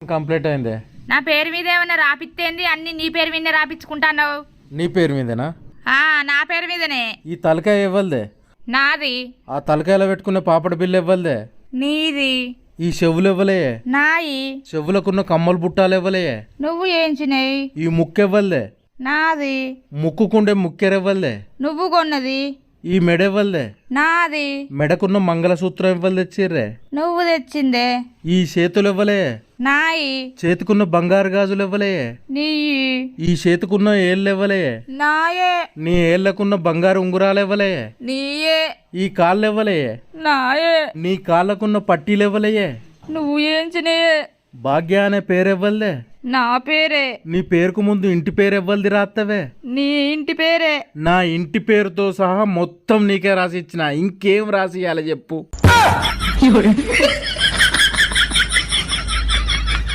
Complete అయిందే. నా పేరు మీద ఏమన్నా రాపిత్తేంది? అన్ని నీ పేరు మీదనే రాపించుకుంటాన్నావు. నీ పేరు మీదేనా? నా పేరు మీదనే. ఈ తలకాయ ఇవ్వలదే. నాది. ఆ తలకాయలో పెట్టుకున్న పాపడి బిల్లు ఇవ్వలదే. నీది. ఈ చెవులు ఇవ్వలే. నాయి. చెవులకున్న కమ్మలు బుట్టాలు ఇవ్వలే. నువ్వు ఏంచినాయి? ఈ ముక్కు ఇవ్వలదే. నాది. ముక్కుకుండే ముక్కెరవ్వలదే. నువ్వు కొన్నది. ఈ మెడ ఇవ్వలదే. నాది. మెడకున్న మంగళసూత్రం ఇవ్వలు తెచ్చిర్రే. నువ్వు తెచ్చిందే. ఈ చేతులు ఇవ్వలే. నాయి. చేతికున్న బంగారు గాజులు ఇవ్వలే. నీయి. ఈ చేతికున్న ఏళ్ళు ఇవ్వలే. నాయే. నీ ఏళ్లకున్న బంగారు ఉంగురాలు ఇవ్వలే. నీయే. ఈ కాళ్ళు ఇవ్వలే. నాయే. నీ కాళ్ళకున్న పట్టీలు ఇవ్వలే. నువ్వు ఏంచినాయే? భాగ్య అనే పేరు ఇవ్వలే. నా పేరే. నీ పేరుకు ముందు ఇంటి పేరు ఇవ్వలది రాత్తవే. నీ ఇంటి పేరే. నా ఇంటి పేరుతో సహా మొత్తం నీకే రాసి ఇచ్చిన. ఇంకేం రాసి ఇవ్వాలి చెప్పు?